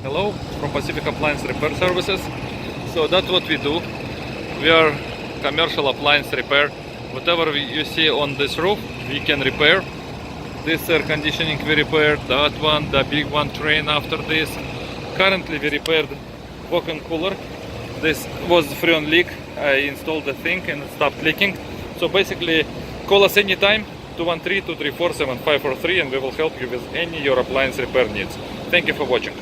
Hello from Pacific Appliance Repair Services. So that's what we do. We are commercial appliance repair. Whatever you see on this roof, we can repair. This air conditioning we repaired, that one, the big one train after this. Currently we repaired walk-in cooler. This was freon leak. I installed the thing and it stopped leaking. So basically call us anytime, 213-234-7543, and we will help you with any your appliance repair needs. Thank you for watching.